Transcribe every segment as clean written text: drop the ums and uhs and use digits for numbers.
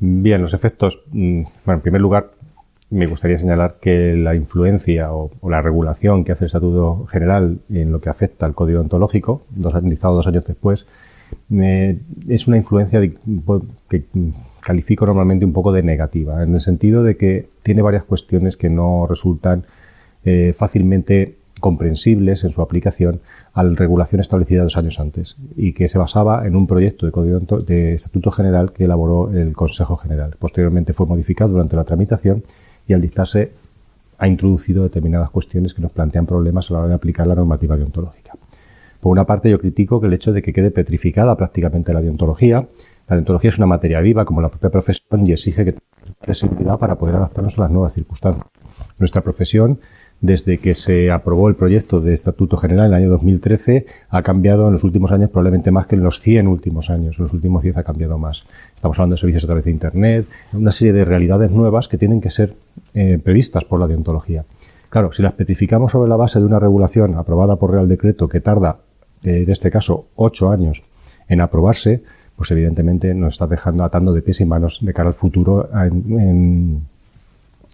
Bien, los efectos. Bueno, en primer lugar, me gustaría señalar que la influencia o la regulación que hace el Estatuto General en lo que afecta al Código Deontológico, dictado 2 años después, es una influencia que califico normalmente un poco de negativa, en el sentido de que tiene varias cuestiones que no resultan fácilmente comprensibles en su aplicación a la regulación establecida 2 años antes y que se basaba en un proyecto de Estatuto General que elaboró el Consejo General. Posteriormente fue modificado durante la tramitación y al dictarse ha introducido determinadas cuestiones que nos plantean problemas a la hora de aplicar la normativa deontológica. Por una parte, yo critico que el hecho de que quede petrificada prácticamente la deontología. La deontología es una materia viva como la propia profesión y exige que tenga flexibilidad para poder adaptarnos a las nuevas circunstancias. Nuestra profesión, desde que se aprobó el proyecto de Estatuto General en el año 2013, ha cambiado en los últimos años probablemente más que en los 100 últimos años. En los últimos 10 ha cambiado más. Estamos hablando de servicios a través de Internet, una serie de realidades nuevas que tienen que ser previstas por la deontología. Claro, si las petrificamos sobre la base de una regulación aprobada por Real Decreto que tarda, en este caso, 8 años en aprobarse, pues evidentemente nos está atando de pies y manos de cara al futuro en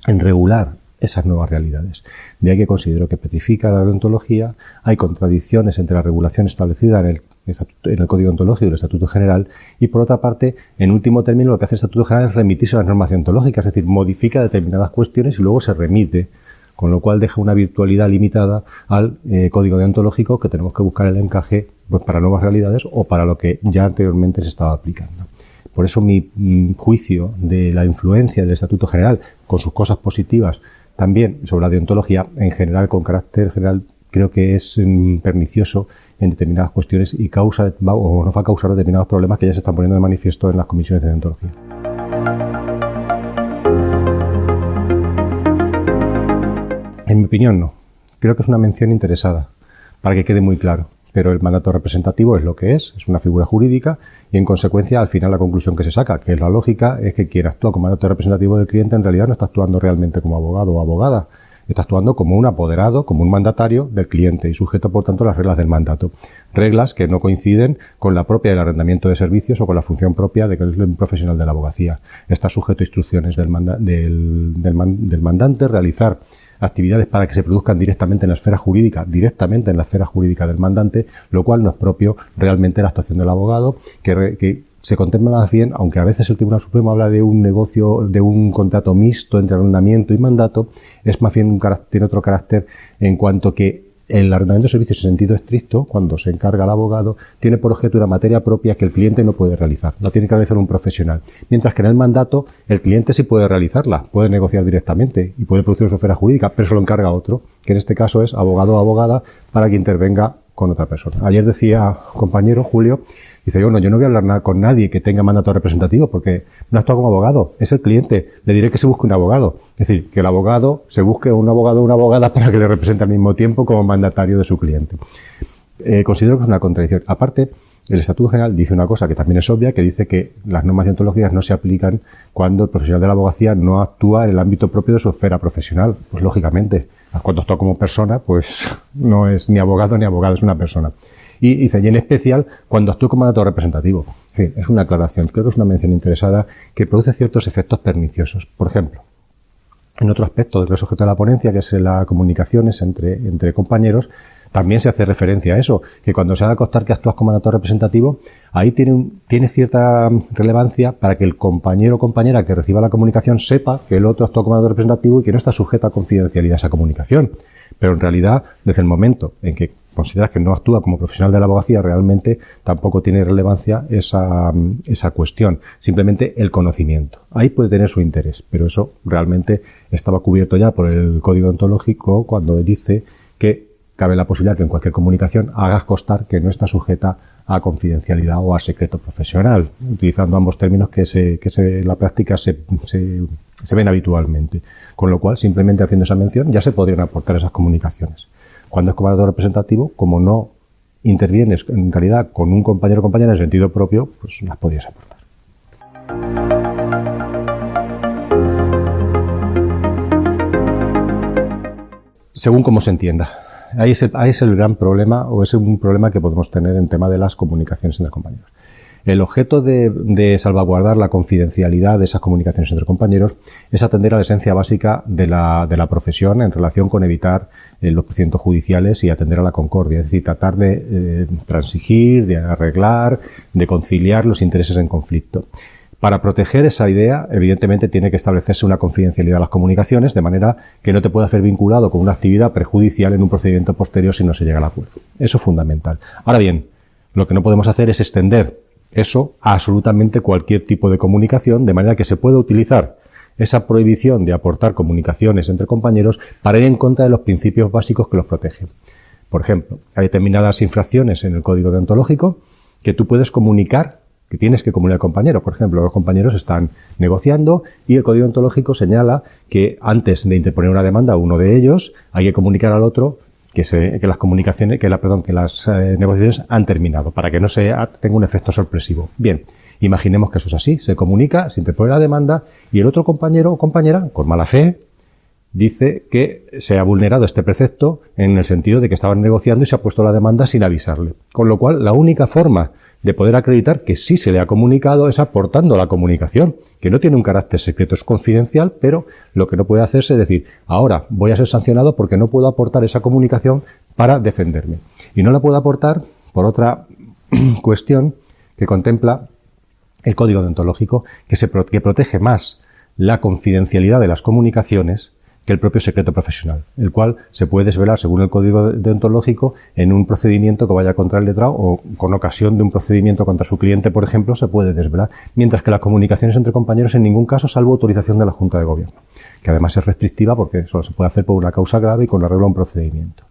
regular esas nuevas realidades. De ahí que considero que petrifica la deontología, hay contradicciones entre la regulación establecida en el Código Deontológico y el Estatuto General y, por otra parte, en último término, lo que hace el Estatuto General es remitirse a las normas deontológicas, es decir, modifica determinadas cuestiones y luego se remite, con lo cual deja una virtualidad limitada al Código Deontológico que tenemos que buscar el encaje pues, para nuevas realidades o para lo que ya anteriormente se estaba aplicando. Por eso mi juicio de la influencia del Estatuto General, con sus cosas positivas, también sobre la deontología, en general, con carácter general, creo que es pernicioso en determinadas cuestiones y causa o nos va a causar determinados problemas que ya se están poniendo de manifiesto en las comisiones de deontología. En mi opinión, no. Creo que es una mención interesada, para que quede muy claro. Pero el mandato representativo es lo que es una figura jurídica y, en consecuencia, al final la conclusión que se saca, que es la lógica, es que quien actúa como mandato representativo del cliente en realidad no está actuando realmente como abogado o abogada, está actuando como un apoderado, como un mandatario del cliente y sujeto, por tanto, a las reglas del mandato. Reglas que no coinciden con la propia del arrendamiento de servicios o con la función propia de un profesional de la abogacía. Está sujeto a instrucciones del mandante, realizar actividades para que se produzcan directamente en la esfera jurídica del mandante, lo cual no es propio realmente la actuación del abogado, que se contempla más bien, aunque a veces el Tribunal Supremo habla de un negocio, de un contrato mixto entre arrendamiento y mandato, es más bien tiene otro carácter en cuanto que el arrendamiento de servicios en sentido estricto, cuando se encarga al abogado, tiene por objeto una materia propia que el cliente no puede realizar, la tiene que realizar un profesional. Mientras que en el mandato, el cliente sí puede realizarla, puede negociar directamente y puede producir su esfera jurídica, pero se lo encarga otro, que en este caso es abogado o abogada para que intervenga con otra persona. Ayer decía compañero Julio, dice, yo no voy a hablar nada con nadie que tenga mandato representativo porque no actúa como abogado, es el cliente, le diré que se busque un abogado. Es decir, que el abogado se busque un abogado o una abogada para que le represente al mismo tiempo como mandatario de su cliente. Considero que es una contradicción. Aparte, el Estatuto General dice una cosa que también es obvia, que dice que las normas deontológicas no se aplican cuando el profesional de la abogacía no actúa en el ámbito propio de su esfera profesional. Pues lógicamente, cuando actúa como persona, pues no es ni abogado ni abogada, es una persona. Y dice, y en especial cuando actúa como mandato representativo. Sí, es una aclaración, creo que es una mención interesada que produce ciertos efectos perniciosos. Por ejemplo, en otro aspecto del que es sujeto de la ponencia, que es las comunicaciones entre compañeros, también se hace referencia a eso, que cuando se haga constar que actúas como mandato representativo, ahí tiene cierta relevancia para que el compañero o compañera que reciba la comunicación sepa que el otro actúa como mandato representativo y que no está sujeta a confidencialidad esa comunicación. Pero en realidad, desde el momento en que consideras que no actúa como profesional de la abogacía, realmente tampoco tiene relevancia esa cuestión, simplemente el conocimiento. Ahí puede tener su interés, pero eso realmente estaba cubierto ya por el Código Deontológico cuando dice que cabe la posibilidad que en cualquier comunicación hagas constar que no está sujeta a confidencialidad o a secreto profesional, utilizando ambos términos que en la práctica se ven habitualmente. Con lo cual, simplemente haciendo esa mención, ya se podrían aportar esas comunicaciones. Cuando es como mandato representativo, como no intervienes en realidad con un compañero o compañera en sentido propio, pues las podrías aportar. Según cómo se entienda. Ahí es el gran problema, o es un problema que podemos tener en tema de las comunicaciones entre compañeros. El objeto de salvaguardar la confidencialidad de esas comunicaciones entre compañeros es atender a la esencia básica de la profesión en relación con evitar los procedimientos judiciales y atender a la concordia, es decir, tratar de transigir, de arreglar, de conciliar los intereses en conflicto. Para proteger esa idea, evidentemente, tiene que establecerse una confidencialidad de las comunicaciones, de manera que no te pueda hacer vinculado con una actividad perjudicial en un procedimiento posterior si no se llega al acuerdo. Eso es fundamental. Ahora bien, lo que no podemos hacer es extender eso a absolutamente cualquier tipo de comunicación, de manera que se pueda utilizar esa prohibición de aportar comunicaciones entre compañeros para ir en contra de los principios básicos que los protegen. Por ejemplo, hay determinadas infracciones en el código deontológico que tú puedes comunicar, que tienes que comunicar al compañero. Por ejemplo, los compañeros están negociando y el código deontológico señala que antes de interponer una demanda a uno de ellos hay que comunicar al otro que las negociaciones han terminado, para que no tenga un efecto sorpresivo. Bien, imaginemos que eso es así, se comunica, se interpone la demanda y el otro compañero o compañera, con mala fe, dice que se ha vulnerado este precepto en el sentido de que estaban negociando y se ha puesto la demanda sin avisarle. Con lo cual, la única forma de poder acreditar que sí se le ha comunicado es aportando la comunicación, que no tiene un carácter secreto, es confidencial, pero lo que no puede hacerse es decir, ahora voy a ser sancionado porque no puedo aportar esa comunicación para defenderme. Y no la puedo aportar por otra cuestión que contempla el código deontológico, que protege más la confidencialidad de las comunicaciones que el propio secreto profesional, el cual se puede desvelar, según el código deontológico, en un procedimiento que vaya contra el letrado o con ocasión de un procedimiento contra su cliente, por ejemplo, se puede desvelar, mientras que las comunicaciones entre compañeros en ningún caso, salvo autorización de la Junta de Gobierno, que además es restrictiva porque solo se puede hacer por una causa grave y con arreglo a un procedimiento.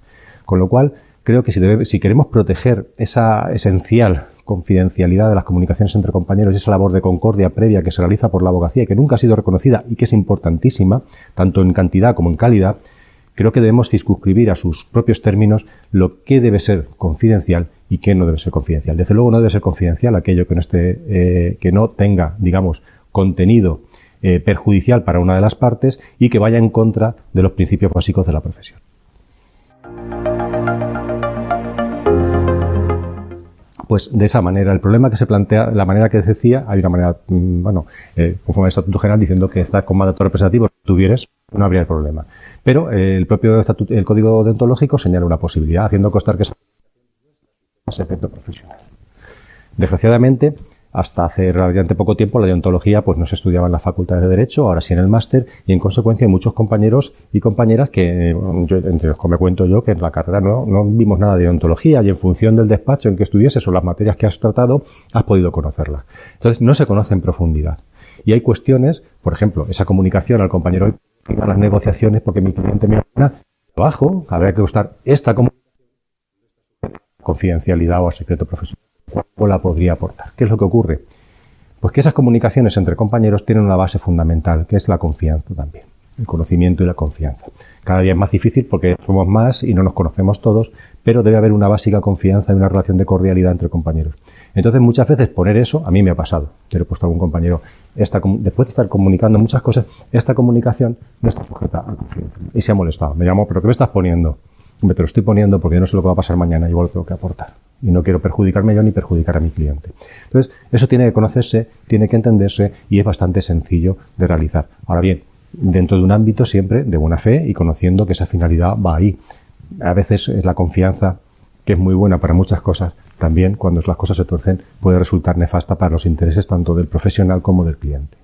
Con lo cual, creo que si queremos proteger esa esencial confidencialidad de las comunicaciones entre compañeros y esa labor de concordia previa que se realiza por la abogacía y que nunca ha sido reconocida y que es importantísima, tanto en cantidad como en calidad, creo que debemos circunscribir a sus propios términos lo que debe ser confidencial y qué no debe ser confidencial. Desde luego no debe ser confidencial aquello que no tenga, digamos, contenido perjudicial para una de las partes y que vaya en contra de los principios básicos de la profesión. Pues de esa manera, el problema que se plantea, la manera que decía, hay una manera, conforme al Estatuto General, diciendo que está con mandato representativo, si tuvieras, no habría el problema. Pero el propio el Código Deontológico señala una posibilidad, haciendo constar que es efecto profesional. Desgraciadamente, hasta hace relativamente poco tiempo la deontología pues no se estudiaba en la Facultad de Derecho, ahora sí en el máster, y en consecuencia hay muchos compañeros y compañeras que, entre los que me cuento yo, que en la carrera no vimos nada de deontología y en función del despacho en que estuvieses o las materias que has tratado, has podido conocerla. Entonces no se conoce en profundidad. Y hay cuestiones, por ejemplo, esa comunicación al compañero a las negociaciones porque mi cliente me da trabajo, habría que buscar esta confidencialidad o secreto profesional. ¿Cuál la podría aportar? ¿Qué es lo que ocurre? Pues que esas comunicaciones entre compañeros tienen una base fundamental, que es la confianza también, el conocimiento y la confianza. Cada día es más difícil porque somos más y no nos conocemos todos, pero debe haber una básica confianza y una relación de cordialidad entre compañeros. Entonces, muchas veces poner eso, a mí me ha pasado. Yo le he puesto a algún compañero, después de estar comunicando muchas cosas, esta comunicación no está sujeta a confianza. Y se ha molestado. Me llamó, ¿pero qué me estás poniendo? Me te lo estoy poniendo porque yo no sé lo que va a pasar mañana, igual lo tengo que aportar. Y no quiero perjudicarme yo ni perjudicar a mi cliente. Entonces, eso tiene que conocerse, tiene que entenderse y es bastante sencillo de realizar. Ahora bien, dentro de un ámbito siempre de buena fe y conociendo que esa finalidad va ahí. A veces es la confianza, que es muy buena para muchas cosas, también cuando las cosas se tuercen puede resultar nefasta para los intereses tanto del profesional como del cliente.